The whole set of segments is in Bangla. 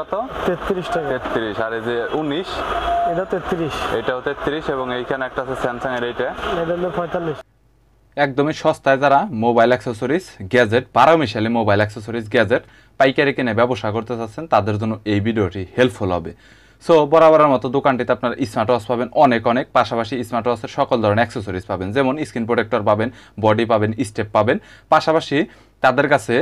কত? 33 টাকা। 33। আর এই যে 19 এটা 33। এটাও 33 এবং এইখানে একটা আছে স্যামসাং এর এইটা এটা হলো 45। একদমই সস্তায় যারা মোবাইল অ্যাক্সেসরিজ গ্যাজেট 12 মিশালি মোবাইল অ্যাক্সেসরিজ গ্যাজেট পাইকারি কিনে ব্যবসা করতে চাচ্ছেন তাদের জন্য এই ভিডিওটি হেল্পফুল হবে। সো বরাবরের মতো দোকানটিতে আপনার স্মার্ট ওয়াচ পাবেন অনেক পাশাপাশি স্মার্ট ওয়াচের সকল ধরনের অ্যাক্সেসরিজ পাবেন, যেমন স্ক্রিন প্রোটেক্টর পাবেন, বডি পাবেন, স্টেপ পাবেন। পাশাপাশি তাদের কাছে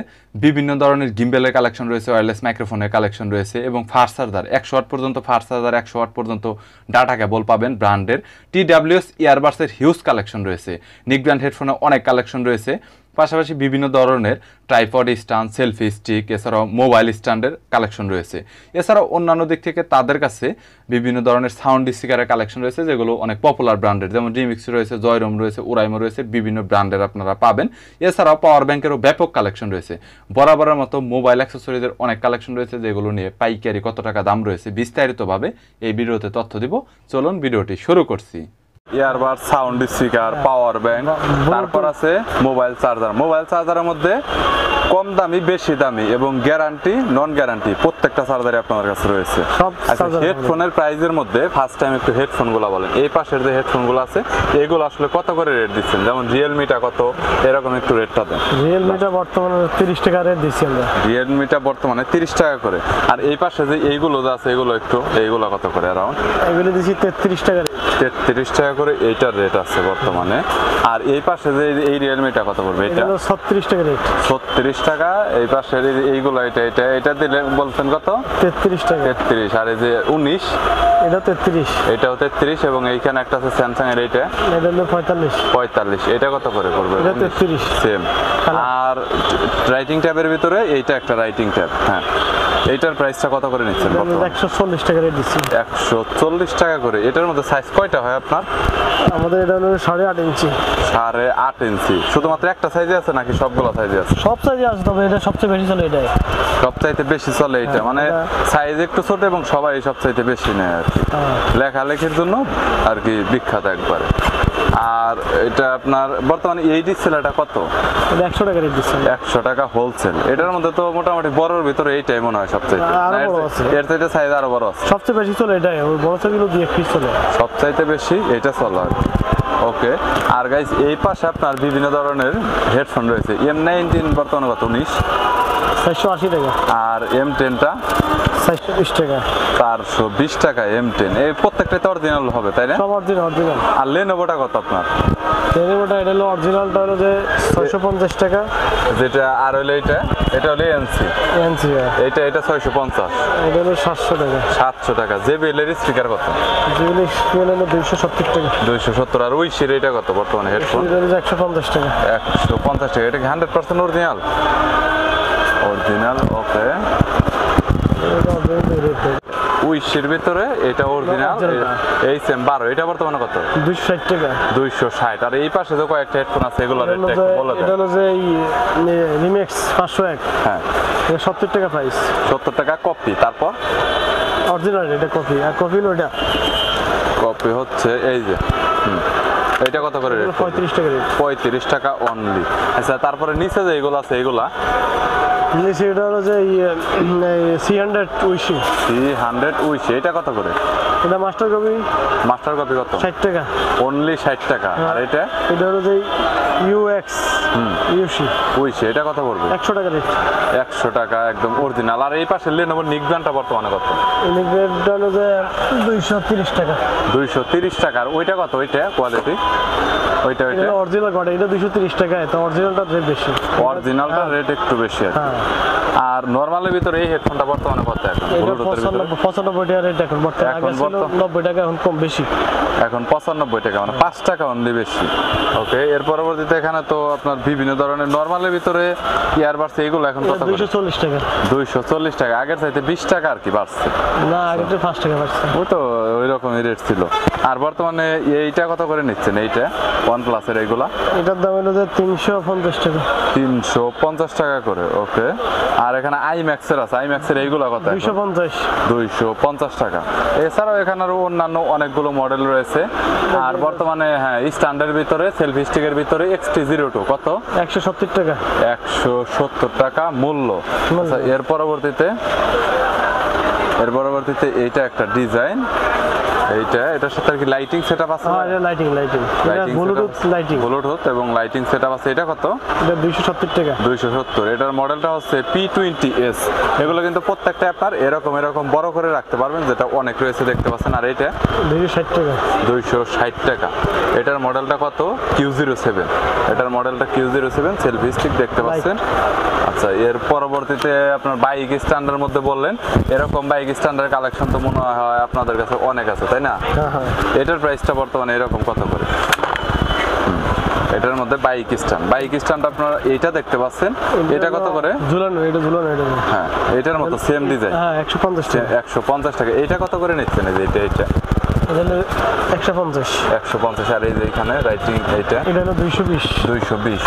বিভিন্ন ধরনের গিম্বেলের কালেকশন রয়েছে, ওয়্যারলেস মাইক্রোফোনের কালেকশন রয়েছে এবং ফাস্ট চার্জার 100 ওয়াট পর্যন্ত ফাস্ট চার্জার 100 ওয়াট পর্যন্ত ডাটা কেবল পাবেন ব্র্যান্ডের। TWS ইয়ারবাডসের হিউজ কালেকশন রয়েছে, নিক ব্র্যান্ড হেডফোনের অনেক কালেকশন রয়েছে। পাশাপাশি বিভিন্ন ধরনের ট্রাইপড স্ট্যান্ড, সেলফি স্টিক, এছাড়াও মোবাইল স্ট্যান্ডের কালেকশন রয়েছে। এছাড়াও অন্যান্য দিক থেকে তাদের কাছে বিভিন্ন ধরনের সাউন্ড স্পিকারের কালেকশন রয়েছে, যেগুলো অনেক পপুলার ব্র্যান্ডের, যেমন রিমিক্স রয়েছে, জয়রুম রয়েছে, উরাইমো রয়েছে, বিভিন্ন ব্র্যান্ডের আপনারা পাবেন। এছাড়াও পাওয়ার ব্যাংকেরও ব্যাপক কালেকশন রয়েছে। বরাবরের মতো মোবাইল অ্যাক্সেসরিজের অনেক কালেকশন রয়েছে, যেগুলো নিয়ে পাইকারি কত টাকা দাম রয়েছে বিস্তারিতভাবে এই ভিডিওতে তথ্য দিব। চলুন ভিডিওটি শুরু করছি। Earbud, sound speaker, power bank, তারপর আছে মোবাইল চার্জার। মোবাইল চার্জারের মধ্যে কম দামি, বেশি দামি এবং গ্যারান্টি, নন গ্যারান্টি প্রত্যেকটা চার্জারই আপনার কাছে রয়েছে। আচ্ছা, হেডফোনের প্রাইজের মধ্যে ফার্স্ট টাইম একটু হেডফোনগুলো বলেন। এই পাশের যে হেডফোনগুলো আছে এগুলো আসলে কত করে রেট দিচ্ছেন? যেমন রিয়েলমিটা কত, এরকম একটু রেটটা দেন। রিয়েলমিটা বর্তমানে 30 টাকা রেট দিচ্ছি আমরা। রিয়েলমিটা বর্তমানে 30 টাকা করে। আর এই পাশে যে এইগুলো যে আছে এগুলো এইগুলো কত করে? অ্যারাউন্ড এগুলো দিচ্ছি 33 টাকা। 33 টাকা করে এইটার রেট আছে বর্তমানে। আর এই পাশে যে এই রিয়েলমিটা কত পড়বে? এটা 36 টাকা রেট। 36 টাকা। এই পাশে এইগুলো এটা দিলে বলছেন কত? 33 টাকা। 33। আর এই যে 19 এটা 33। এটাও 33 এবং এইখানে একটা আছে স্যামসাং এর এইটা হলো 45। 45। এটা কত করে পড়বে? এটা 33 সেম। আর রাইটিং ট্যাবের ভিতরে এইটা একটা রাইটিং ট্যাব, হ্যাঁ, এইটার প্রাইসটা কত করে নিচ্ছেন? 140 টাকা রেট দিচ্ছি। 140 টাকা করে। এটার মধ্যে সাইজ কয়টা হয় আপনার? আমাদের এটা হলো 8.5 ইঞ্চি। 8.5 ইঞ্চি। শুধুমাত্র একটা সাইজে আছে নাকি সবগুলো সাইজে আছে? সব সাইজে আছে, তবে এটা সবচেয়ে বেশি চলে। এটাই সবচাইতে বেশি চলে এটা, মানে সাইজ একটু ছোট এবং সবাই সবচাইতে বেশি নেয় আর কি, লেখালেখির জন্য আর কি বিখ্যাত একবারে। আর এটা আপনার বর্তমানে এই ডিসপ্লেটা কত? এটা 100 টাকা রেট দিচ্ছি। 100 টাকা হোলসেল। এটার মধ্যে তো মোটামুটি বড়র ভিতরে এইটাই মনে হয় সবচাইতে, এর চাইতে সাইজ আরো বড় আছে। সবচেয়ে বেশি চলে এটাই, ওই বড় সাইজগুলো দিয়ে পিস চলে। সবচাইতে বেশি এটা চলে আর ওকে। আর গাইস এই পাশে আপনার বিভিন্ন ধরনের হেডফোন রয়েছে। M19 বর্তমানে কত? 19। 480 টাকা। আর M10টা 420 টাকা। 420 টাকা M10। এই প্রত্যেকটাই তো অরিজিনাল হবে, তাই না? সব অরিজিনাল। আর লেনোভোটা কত আপনার? লেনোভোটা এটা হলো অরিজিনালটা হলো যে 650 টাকা। যেটা আর হলো এটা হলো এনসি। এটা 650। এটা হলো 700 টাকা। 700 টাকা। JBL এর স্পিকার কত? JBL এর স্পিকার হলো 270 টাকা। 270। আর উইশের এটা কত বর্তমানে হেডফোন? এটা হলো 150 টাকা। 150 টাকা। এটা কি 100% অরিজিনাল? অরিজিনাল, ওকে। উইশের ভিতরে এটা অরিজিনাল, এই সেম 12। এটা বর্তমানে কত? 260 টাকা। 260। আর এই পাশে যে কয়েকটা হেডফোন আছে এগুলোর রেট একটু বলে দেন। এটা হলো যে রিমিক্স 501। হ্যাঁ, এটা 70 টাকা প্রাইস। 70 টাকা কপি। তারপর অরিজিনাল এটা কপি। আর কপি হলো এটা কপি হচ্ছে এই যে, এটা কত করে রেট? 35 টাকা রেট। 35 টাকা অনলি। আচ্ছা, তারপরে নিচে যে এগুলো আছে এগুলা এটা হলো যে 300 উইশি। 300 উইশি। এটা কত করে? এটা মাস্টার কপি। মাস্টার কপি কত? 60 টাকা। অনলি 60 টাকা। আর এটা হলো যে UX ইউসি উইশি। এটা কত পড়বে? 100 টাকা রেট। 100 টাকা একদম অরিজিনাল। আর এই পাশে লেনোভো নিক ব্র্যান্ডটা বর্তমানে কত? নিক ব্র্যান্ডটা হলো যে 230 টাকা। 230 টাকা। আর ওইটা কত? ওইটা কোয়ালিটি ওইটা অরিজিনাল কোয়ালিটি। এটা 230 টাকা। তো অরিজিনালটা রেট বেশি। অরিজিনালটা রেট একটু বেশি আছে। আর নরমালের ভিতরে এই হেডফোনটা বর্তমানে কত এখন? এটা 95 টাকা রেট এখন বর্তমানে। আগে ছিল 90 টাকা, এখন কম বেশি। এখন 95 টাকা, মানে 5 টাকা অনলি বেশি। ওকে। এর পরবর্তীতে এখানে তো আপনার বিভিন্ন ধরনের নরমালের ভিতরে ইয়ারবাডস এইগুলো এখন কত? 240 টাকা। 240 টাকা। আগের চাইতে 20 টাকা আর কি বাড়ছে না, আগেরটা 5 টাকা বাড়ছে। ওই তো ওই রকমই রেট ছিল। আর বর্তমানে এইটা কত করে নিচ্ছেন? এইটা OnePlus এর এইগুলা? এটার দাম হলো যে 350 টাকা। 350 টাকা করে। ওকে। আর এখানে IMAX এর আছে। IMAX এর এইগুলা কত? 250। 250 টাকা। এছাড়াও এখানে আরো অন্যান্য অনেকগুলো মডেল রয়েছে। আর বর্তমানে হ্যাঁ, স্ট্যান্ডার্ড ভিতরে সেলফি স্টিকের ভিতরে XT02 কত? 170 টাকা। 170 টাকা মূল্য। আচ্ছা, এর পরবর্তীতে এর পরবর্তীতে এইটা একটা ডিজাইন, এটার সাথে আর কি লাইটিং সেটআপ আছে, হ্যাঁ এটা লাইটিং এটা ব্লুটুথ লাইটিং, ব্লুটুথ এবং লাইটিং সেটআপ আছে। এটা কত? এটা 270 টাকা। 270। এটার মডেলটা হচ্ছে P20s। এগুলো কিন্তু প্রত্যেকটা আপনার এরকম বড় করে রাখতে পারবেন, যেটা অনেক রয়েছে দেখতে পাচ্ছেন। আর এটা 260 টাকা। 260 টাকা। এটার মডেলটা কত? Q07। এটার মডেলটা Q07, সেলফি স্টিক দেখতে পাচ্ছেন। আচ্ছা, এর পরবর্তীতে আপনার বাইক স্ট্যান্ডের মধ্যে বললেন, এরকম বাইক স্ট্যান্ডের কালেকশন তো মনে হয় আপনাদের কাছে অনেক আছে, তাই না? হ্যাঁ। এটার প্রাইসটা বর্তমানে এরকম কত করে? এটার মধ্যে বাইক স্ট্যান্ড আপনারা এইটা দেখতে পাচ্ছেন, এটা কত করে? ঝুলানো এটা। হ্যাঁ, এটার মতো সেম ডিজাইন। হ্যাঁ 150 টাকা। 150 টাকা। এটা কত করে নিচ্ছেন? এই যে এটা এটা হলো 150। 150। আর এই যে এখানে রাইটিং এটা হলো 220। 220।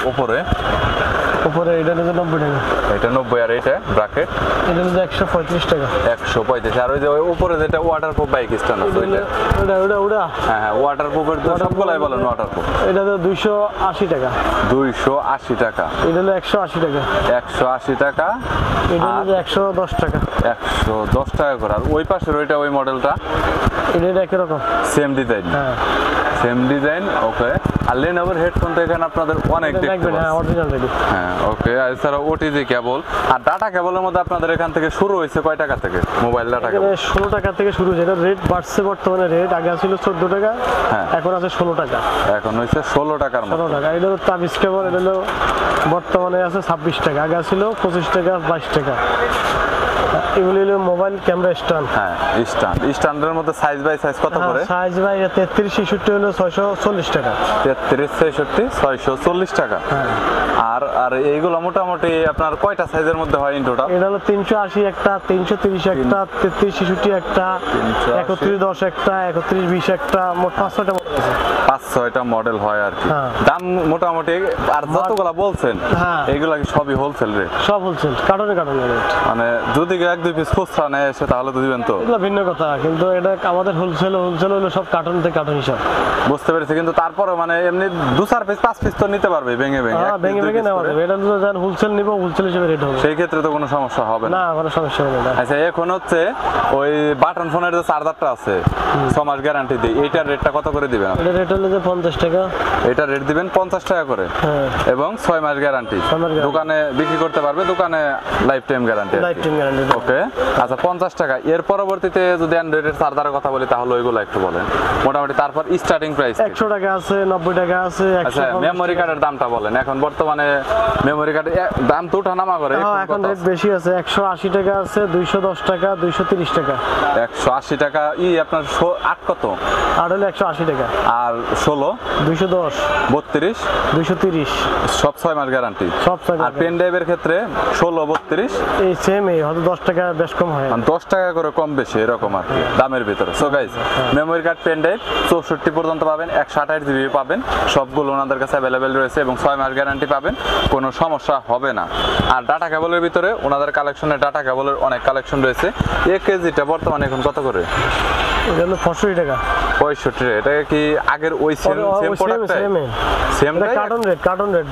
উপরে এটা হলো 90 টাকা। এটা 90। আর এটা ব্র্যাকেট এটা হলো 135 টাকা। 135। আর ওই যে ওই উপরে যেটা ওয়াটারপ্রুফ বাইক স্ট্যান্ড আছে ওইটা? ওটা হ্যাঁ, ওয়াটারপ্রুফের তো সবগুলাই বলেন ওয়াটারপ্রুফ। এটা হলো 280 টাকা। 280 টাকা। এটা হলো 180 টাকা। 180 টাকা। এটা হলো 110 টাকা। 110 টাকা করে। আর ওই পাশের ওইটা ওই মডেলটা এটা একই রকম সেম ডিজাইন। হ্যাঁ সেম ডিজাইন। ওকে। আর লেনোভোর হেডফোন তো এখানে আপনাদের অনেক দেখতে হ্যাঁ পাচ্ছেন। Original ready. হ্যাঁ ওকে। আর এছাড়া ওটিজি কেবল আর ডাটা কেবলের মধ্যে আপনাদের এখান থেকে শুরু হয়েছে কয় টাকা থেকে মোবাইল ডাটা কেবল? 16 টাকা থেকে শুরু হয়েছে। এটা রেট বাড়ছে বর্তমানে। রেট আগে ছিল 14 টাকা, হ্যাঁ এখন আছে 16 টাকা। এখন হয়েছে 16 টাকার মতো। 16 টাকা। এটা হলো তাবিজ কেবল। এটা হলো বর্তমানে আছে 26 টাকা, আগে ছিল 25 টাকা 22 টাকা। এগুলি হলো মোবাইল ক্যামেরা স্ট্যান্ড। হ্যাঁ স্ট্যান্ডের মধ্যে সাইজ বাই সাইজ কত করে? সাইজ বাই 33 66 হলো 640 টাকা। 33 66 640 টাকা। আর আর এইগুলো মোটামুটি আপনার কয়টা সাইজের মধ্যে হয় ইন টোটাল? এটা হলো 380 একটা, 330 একটা, 33 66 একটা, 31 10 একটা, 31 20 একটা, মোট 5-6টা মডেল আছে। 5-6টা মডেল হয় আর কি। হ্যাঁ। দাম মোটামুটি আর যতগুলা বলছেন হ্যাঁ এইগুলা কি সবই হোলসেল রেট? সব হোলসেল, কার্টনে রেট। মানে যদি 1-2 পিস খুচরা নেয় এসে তাহলে তো দিবেন তো? এগুলো ভিন্ন কথা, কিন্তু এটা আমাদের হোলসেল হলো সব কার্টন থেকে কার্টন হিসাব। বুঝতে পেরেছি। কিন্তু তারপরে মানে এমনি 2-4 পিস 5 পিস তো নিতে পারবে ভেঙে ভেঙে? হ্যাঁ ভেঙে নেওয়া যাবে। এটা তো যান হোলসেল নিব, হোলসেল হিসেবে রেট হবে। সেই ক্ষেত্রে তো কোনো সমস্যা হবে না? না কোনো সমস্যা হবে না। আচ্ছা, এখন হচ্ছে ওই বাটন ফোনের যে চার্জারটা আছে 6 মাস গ্যারান্টি দিই, এইটার রেটটা কত করে দিবেন? এটা রেট হলো যে 50 টাকা। এটা রেট দিবেন 50 টাকা করে। হ্যাঁ এবং 6 মাস গ্যারান্টি। 6 মাস guarantee। দোকানে বিক্রি করতে পারবে, দোকানে life time guarantee. Life time guarantee. Okay. আচ্ছা 50 টাকা। এর পরবর্তীতে যদি অ্যান্ড্রয়েডের চার্জারের কথা বলি তাহলে ওইগুলো একটু বলেন মোটামুটি। তারপর স্টার্টিং প্রাইস 100 টাকা আছে, 90 টাকা আছে, আচ্ছা 150 মেমোরি কার্ডের দামটা বলেন। এখন বর্তমানে মেমোরি কার্ডের দাম তো ওঠানামা করে। এখন রেট বেশি আছে। 180 টাকা আছে, 210 টাকা, 230 টাকা। 180 টাকা। আপনার 8 কত? আর হলো 180 টাকা। আর 16 210 32 230 সব 6 মাস গ্যারান্টি। সব আর পেন ড্রাইভের ক্ষেত্রে 16 32 এই সেম, এই হয়তো 10 টাকা বেশ কম হয়। 10 টাকা করে কম বেশি এরকম আর কি দামের ভিতরে। So guys, memory card pen drive 64 পর্যন্ত পাবেন, 128 জিবি পাবেন, সবগুলো ওনাদের কাছে অ্যাভেলেবেল রয়েছে এবং 6 মাস গ্যারান্টি পাবেন, কোনো সমস্যা হবে না। আর ডাটা কেবলের ভিতরে ওনাদের কালেকশনে ডাটা কেবলের অনেক কালেকশন রয়েছে। 1 কেজিটা বর্তমানে এখন কত করে? এটা হলো 65 টাকা। 65। এটা কি আগের ওই সেম প্রোডাক্টটাই? সেমটাই? Carton rate. Carton rate.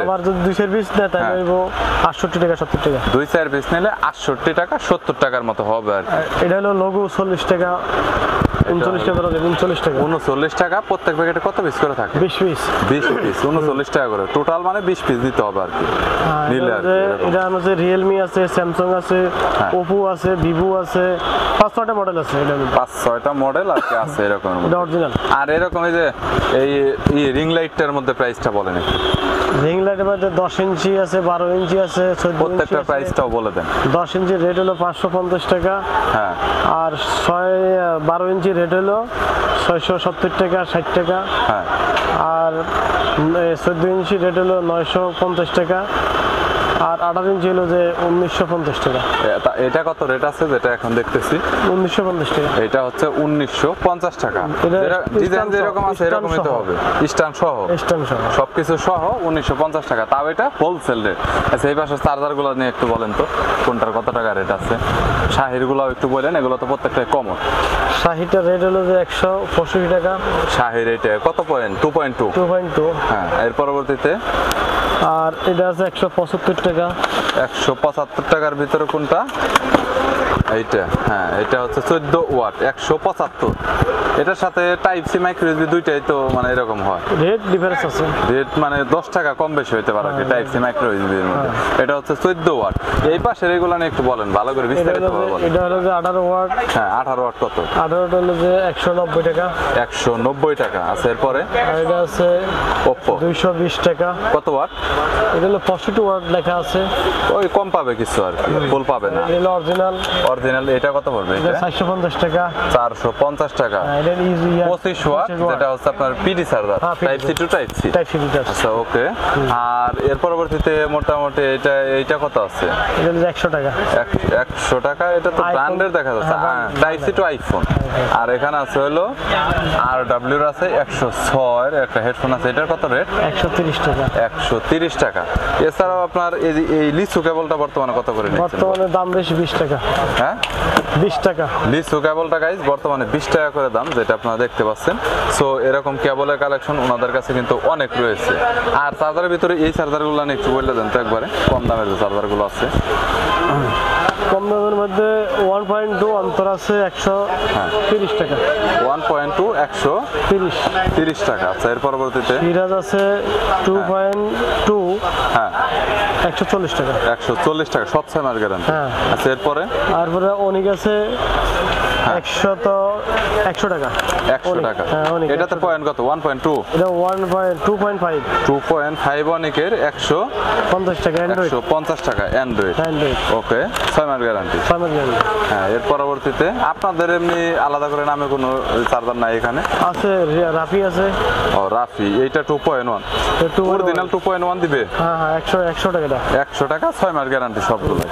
আবার যদি 2 পিস নেয় তাহলে হইবো 68 টাকা 70 টাকা। 2-4 পিস নিলে 68 টাকা 70 টাকার মতো হবে আর কি। এটা হলো লঘু 40 টাকা, 39 টাকা, 39 টাকা। 39 টাকা। প্রত্যেক প্যাকেটে কত পিস করে থাকে? 20 পিস। 20 পিস 39 টাকা করে। টোটাল মানে 20 পিস দিতে হবে আর কি নিলে আর কি। এরকম। এটা হচ্ছে রিয়েলমি আছে, স্যামসাং আছে, হ্যাঁ। ওপো আছে, ভিভো আছে, 5-6টা মডেল আছে। এটা 5-6টা মডেল আর কি আছে এরকম। এটা অরিজিনাল। আর এরকম এই যে এই রিং লাইটটার মধ্যে প্রাইসটা বলেন একটু। রিং লাইটের মধ্যে 10 ইঞ্চি আছে, 12 ইঞ্চি আছে, 14 ইঞ্চি প্রত্যেকটা আছে। প্রাইসটাও বলে দেন। 10 ইঞ্চি রেট হলো 550 টাকা। হ্যাঁ। আর 12 ইঞ্চি রেট হলো 670 টাকা 60 টাকা। হ্যাঁ। আর 14 ইঞ্চি রেট হলো 950 টাকা। আর 18 ইঞ্চি হলো যে 1950 টাকা। এটা কত রেট আছে যেটা এখন দেখতেছি? 1950 টাকা। এটা হচ্ছে 1950 টাকা। এটা ডিজাইন যেরকম আছে এরকমই তো হবে, স্ট্যান্ড সহ স্ট্যান্ড সহ সবকিছু সহ 1950 টাকা। তাও এটা হোলসেল রেট। আচ্ছা এই পাশে চার্জারগুলো নিয়ে একটু বলেন তো কোনটার কত টাকা রেট আছে? শাহিরগুলো একটু বলেন, এগুলো তো প্রত্যেকটাই কমন। শাহিটার রেট হলো যে 165 টাকা। শাহির এটা কত পয়েন্ট? 2.2। 2.2। হ্যাঁ। এর পরবর্তীতে আর এটা আছে 175 টাকা। 175 টাকার ভিতরে কোনটা? এইটা হ্যাঁ, এটা হচ্ছে 14 ওয়াট 175। এটার সাথে টাইপ সি মাইক্রো ইউএসবি দুইটাই তো মানে এরকম হয়, রেট ডিফারেন্স আছে। রেট মানে 10 টাকা কম বেশি হইতে পারে কি টাইপ সি মাইক্রো ইউএসবি এর মধ্যে। এটা হচ্ছে 14 ওয়াট। এই পাশের এগুলো নিয়ে একটু বলেন, ভালো করে বিস্তারিত বলেন। এটা হলো যে 18 ওয়াট। হ্যাঁ 18 ওয়াট কত? 18 হলো যে 190 টাকা। 190 টাকা আছে। এরপরে আর এটা আছে Oppo 220 টাকা। কত ওয়াট? এটা হলো 65 ওয়াট লেখা আছে। ওই কম পাবে কিছু আর কি, ফুল পাবে না। এটা হলো অরিজিনাল। অরিজিনাল এটা কত পড়বে? এটা এটা 450 টাকা। 450 টাকা। এটা ইজি 25 ওয়াট, যেটা হচ্ছে আপনার পিডি চার্জার, হ্যাঁ, PD type C to type C. Type C charge. আচ্ছা ওকে। আর এর পরবর্তীতে মোটামুটি এইটা কত আছে? এটা হলো 100 টাকা। 100 টাকা। এটা তো iPhone। ব্র্যান্ডের দেখা যাচ্ছে, হ্যাঁ, টাইপ সি টু আইফোন। আর এখানে আছে হলো RW এর আছে 106 এর একটা হেডফোন আছে। এটার কত রেট? 130 টাকা। 130 টাকা। এছাড়াও আপনার এই লিচু কেবলটা বর্তমানে কত করে নিচ্ছেন? বর্তমানে দাম বেশি 20 টাকা। হ্যাঁ 20 টাকা। লিচু কেবলটা গাইজ বর্তমানে 20 টাকা করে দাম, যেটা আপনারা দেখতে পাচ্ছেন। সো এরকম কেবলের কালেকশন ওনাদের কাছে কিন্তু অনেক রয়েছে। আর চার্জারের ভিতরে এই চার্জারগুলো নিয়ে একটু বললে দেন তো একবারে, কম দামের যে চার্জারগুলো আছে। কম দামের মধ্যে 1.2 অন্তর আছে 130 টাকা। 1.2 130 টাকা। আচ্ছা এর পরবর্তীতে সিরাজ আছে 2.2 হ্যাঁ 140 টাকা। 140 টাকা, সব সেমার গ্যারান্টি। হ্যাঁ। আচ্ছা এরপরে তারপরে অনিক আছে 100 টাকা। 100 টাকা। হ্যাঁ, অনেক। এটাতে পয়েন্ট কত? 1.2 এটা 2.5 2.5 অনেকের 50 টাকা অ্যান্ড্রয়েড। 150 টাকা অ্যান্ড্রয়েড। অ্যান্ড্রয়েড ওকে, 6 মাস গ্যারান্টি। সামনে জানি হ্যাঁ এর পরবর্তীতে আপনাদের এমনি আলাদা করে নামে কোনো চার্জার নাই এখানে? আছে, রাফি আছে। ও রাফি, এইটা 2.1 একটু অরিজিনাল 2.1 দিবে। হ্যাঁ হ্যাঁ 100 টাকা। 100 টাকা, 6 মাস গ্যারান্টি সবগুলো।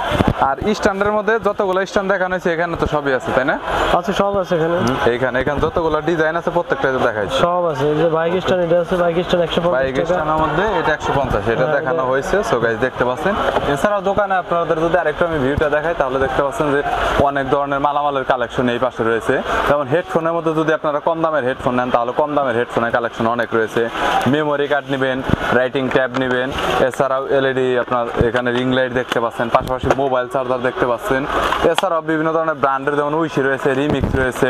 আর স্ট্যান্ডের মধ্যে যতগুলো স্ট্যান্ড দেখানো হয়েছে এখানে তো সবই আছে তাই না? আছে, সব আছে এখানে। এখানে যতগুলো ডিজাইন আছে প্রত্যেকটা দেখাইছে। সব আছে। এই যে বাইক স্ট্যান্ড, এটা আছে বাইক স্ট্যান্ড 150 বাইক টাকা। স্ট্যান্ডের মধ্যে এটা 150, এটা হ্যাঁ, দেখানো হয়েছে। সো গাইস দেখতে পাচ্ছেন। এছাড়াও দোকানে আপনাদের যদি আরেকটু আমি ভিউটা দেখাই তাহলে দেখতে পাচ্ছেন যে অনেক ধরনের মালামালের কালেকশন এই পাশে রয়েছে। যেমন হেডফোনের মধ্যে যদি আপনারা কম দামের হেডফোন নেন তাহলে কম দামের হেডফোনের কালেকশন অনেক রয়েছে। মেমোরি কার্ড নেবেন, রাইটিং ট্যাব নেবেন, এছাড়াও এলইডি আপনার এখানে রিং লাইট দেখতে পাচ্ছেন, পাশাপাশি মোবাইল চার্জার দেখতে পাচ্ছেন। এছাড়াও বিভিন্ন ধরনের ব্র্যান্ডের যেমন উইশি রয়েছে, রিমিক্স রয়েছে,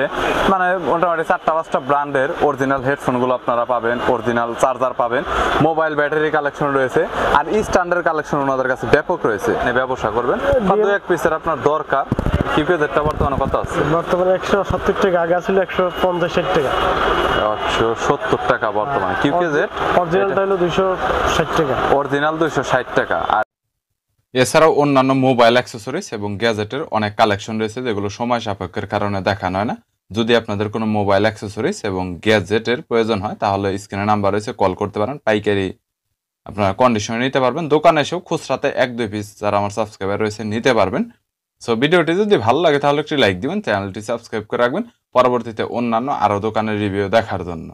মানে মোটামুটি 4-5টা ব্র্যান্ডের অরিজিনাল হেডফোনগুলো আপনারা পাবেন, অরিজিনাল চার্জার পাবেন, মোবাইল ব্যাটারি কালেকশন রয়েছে। আর স্ট্যান্ডার্ড কালেকশন ওনাদের কাছে ব্যাপক রয়েছে। ব্যবসা করবেন বা 2-1 পিসের আপনার দরকার। কিউকেজেরটা বর্তমানে কত আছে? বর্তমানে 170 টাকা, আগে ছিল 150-60 টাকা। 170 টাকা বর্তমানে কিউকেজের। অরিজিনালটা হলো 260 টাকা। অরিজিনাল 260 টাকা। আর এছাড়াও অন্যান্য মোবাইল অ্যাক্সেসরিজ এবং গ্যাজেটের অনেক কালেকশন রয়েছে যেগুলো সময় সাপেক্ষের কারণে দেখানো হয় না। যদি আপনাদের কোনো মোবাইল অ্যাক্সেসরিজ এবং গ্যাজেটের প্রয়োজন হয় তাহলে স্ক্রিনে নাম্বার রয়েছে, কল করতে পারেন। পাইকারি আপনারা কন্ডিশনে নিতে পারবেন। দোকানে এসেও খুচরাতে 1-2 পিস যারা আমার সাবস্ক্রাইবার রয়েছে নিতে পারবেন। সো ভিডিওটি যদি ভালো লাগে তাহলে একটি লাইক দিবেন, চ্যানেলটি সাবস্ক্রাইব করে রাখবেন পরবর্তীতে অন্যান্য আরও দোকানের রিভিউ দেখার জন্য।